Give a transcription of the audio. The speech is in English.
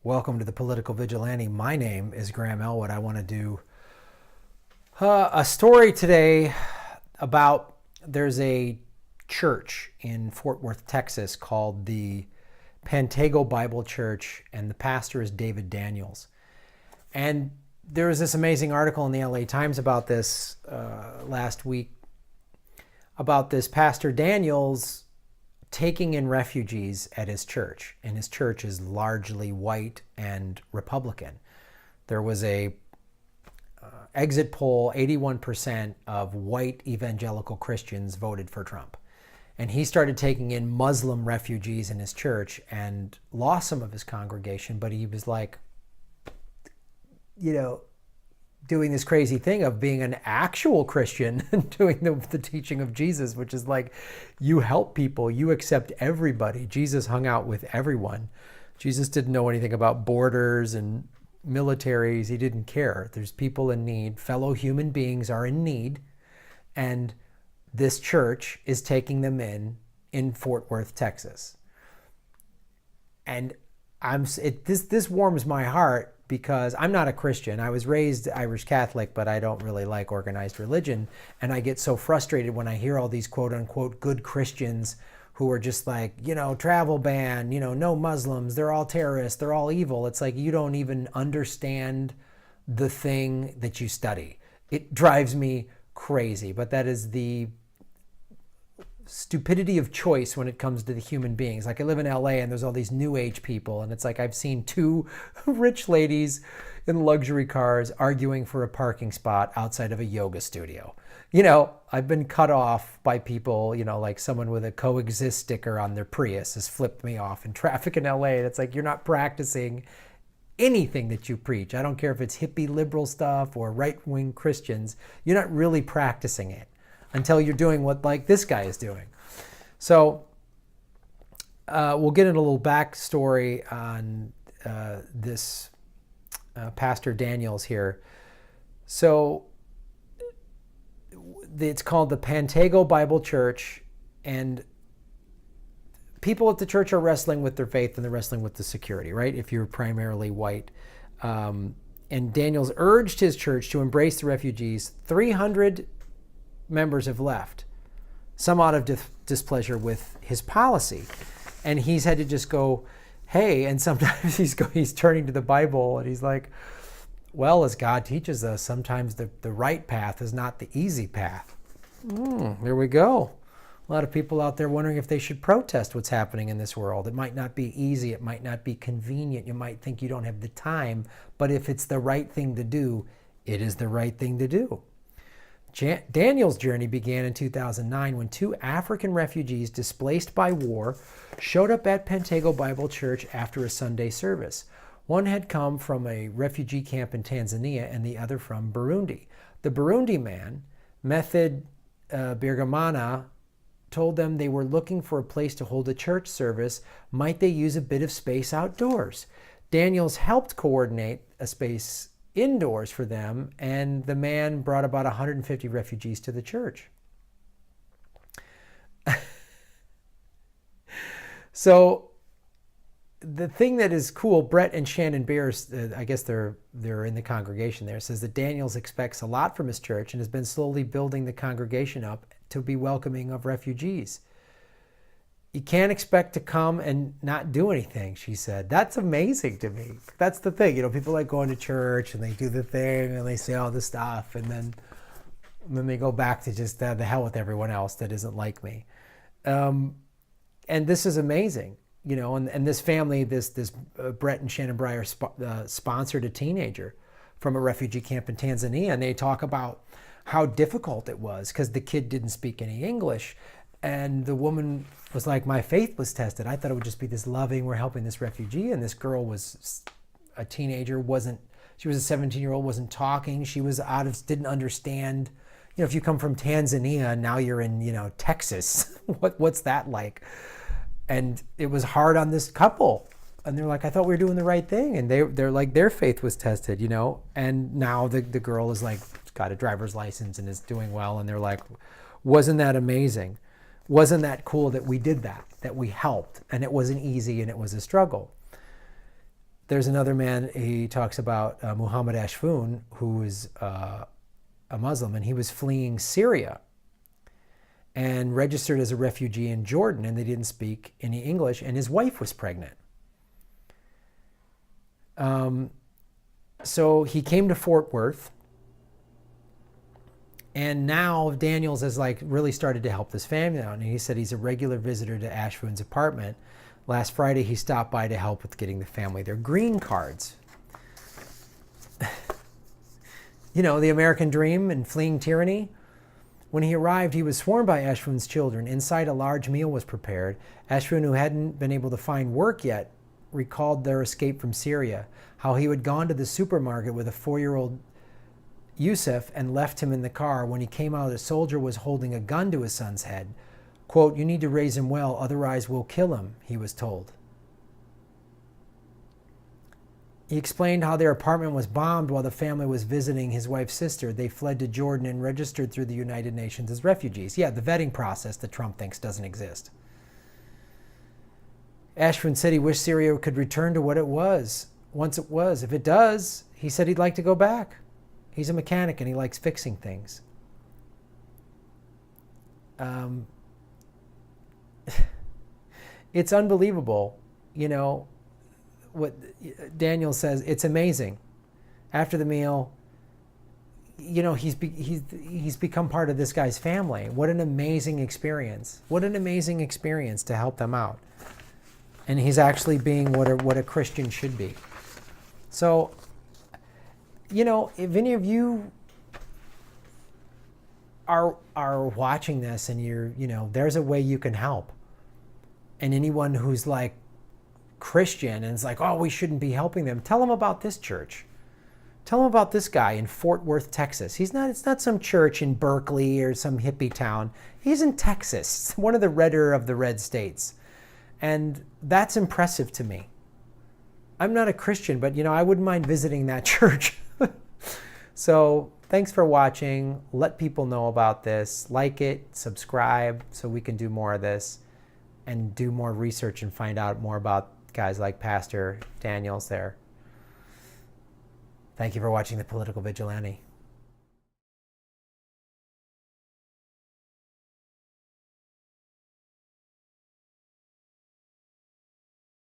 Welcome to the Political Vigilante. My name is Graham Elwood. I want to do a story today about there's a church in Fort Worth, Texas called the Pantego Bible Church, and the pastor is David Daniels. And there was this amazing article in the LA Times about this last week, about this Pastor Daniels taking in refugees at his church, and his church is largely white and Republican. There was a exit poll, 81% of white evangelical Christians voted for Trump. And he started taking in Muslim refugees in his church and lost some of his congregation, but he was like, doing this crazy thing of being an actual Christian and doing the teaching of Jesus, which is like, you help people, you accept everybody. Jesus hung out with everyone. Jesus didn't know anything about borders and militaries. He didn't care. There's people in need. Fellow human beings are in need. And this church is taking them in Fort Worth, Texas. And this warms my heart, because I'm not a Christian. I was raised Irish Catholic, but I don't really like organized religion. And I get so frustrated when I hear all these quote unquote good Christians who are just like, travel ban, no Muslims, they're all terrorists, they're all evil. It's like, you don't even understand the thing that you study. It drives me crazy, but that is the stupidity of choice when it comes to the human beings. Like, I live in LA and there's all these new age people, and it's like I've seen two rich ladies in luxury cars arguing for a parking spot outside of a yoga studio. I've been cut off by people, like someone with a coexist sticker on their Prius has flipped me off in traffic in LA. And it's like, you're not practicing anything that you preach. I don't care if it's hippie liberal stuff or right-wing Christians. You're not really practicing it until you're doing what like this guy is doing. So we'll get into a little backstory on this Pastor Daniels here. So it's called the Pantego Bible Church, and people at the church are wrestling with their faith and they're wrestling with the security, right? If you're primarily white. And Daniels urged his church to embrace the refugees. 300 members have left, some out of displeasure with his policy, and he's had to just go, hey. And sometimes he's turning to the Bible and he's like, well, as God teaches us, sometimes the right path is not the easy path. There we go. A lot of people out there wondering if they should protest what's happening in this world. It might not be easy, it might not be convenient, you might think you don't have the time, but if it's the right thing to do, it is the right thing to do. Daniel's journey began in 2009 when two African refugees displaced by war showed up at Pantego Bible Church after a Sunday service. One had come from a refugee camp in Tanzania and the other from Burundi. The Burundi man, Method Birgamana, told them they were looking for a place to hold a church service. Might they use a bit of space outdoors? Daniels helped coordinate a space indoors for them, and the man brought about 150 refugees to the church. So the thing that is cool, Brett and Shannon Beers, I guess they're in the congregation there, says that Daniels expects a lot from his church and has been slowly building the congregation up to be welcoming of refugees. You can't expect to come and not do anything, she said. That's amazing to me. That's the thing. People like going to church and they do the thing and they say all this stuff, and then they go back to just the hell with everyone else that isn't like me. And this is amazing, and this family, this Brett and Shannon Breyer sponsored a teenager from a refugee camp in Tanzania, and they talk about how difficult it was because the kid didn't speak any English. And the woman was like, my faith was tested. I thought it would just be this loving, we're helping this refugee. And this girl was a teenager, she was a 17-year-old, wasn't talking. She was didn't understand, if you come from Tanzania and now you're in, Texas, what's that like? And it was hard on this couple. And they're like, I thought we were doing the right thing. And they're like, their faith was tested, And now the girl is like, got a driver's license and is doing well. And they're like, wasn't that amazing? Wasn't that cool that we did that we helped, and it wasn't easy and it was a struggle? There's another man, he talks about Muhammad Ashfoon, who is a Muslim, and he was fleeing Syria and registered as a refugee in Jordan, and they didn't speak any English, and his wife was pregnant. So he came to Fort Worth, and now Daniels has like really started to help this family out. And he said he's a regular visitor to Ashfoon's apartment. Last Friday, he stopped by to help with getting the family their green cards. You know, the American dream and fleeing tyranny. When he arrived, he was swarmed by Ashfoon's children. Inside, a large meal was prepared. Ashfoon, who hadn't been able to find work yet, recalled their escape from Syria, how he had gone to the supermarket with a 4-year-old Yusuf and left him in the car. When he came out, a soldier was holding a gun to his son's head. Quote, "You need to raise him well, otherwise we'll kill him," he was told. He explained how their apartment was bombed while the family was visiting his wife's sister. They fled to Jordan and registered through the United Nations as refugees. Yeah, the vetting process that Trump thinks doesn't exist. Ashfoon said he wished Syria could return to what it was, once it was. If it does, he said he'd like to go back. He's a mechanic and he likes fixing things. It's unbelievable, you know, what Daniel says. It's amazing. After the meal, you know, he's become part of this guy's family. What an amazing experience. What an amazing experience to help them out. And he's actually being what a Christian should be. So, you know, if any of you are watching this and you're, you know, there's a way you can help. And anyone who's like Christian and is like, oh, we shouldn't be helping them, tell them about this church. Tell them about this guy in Fort Worth, Texas. It's not some church in Berkeley or some hippie town. He's in Texas, one of the redder of the red states. And that's impressive to me. I'm not a Christian, but, you know, I wouldn't mind visiting that church. So thanks for watching. Let people know about this. Like it, subscribe so we can do more of this and do more research and find out more about guys like Pastor Daniels there. Thank you for watching The Political Vigilante.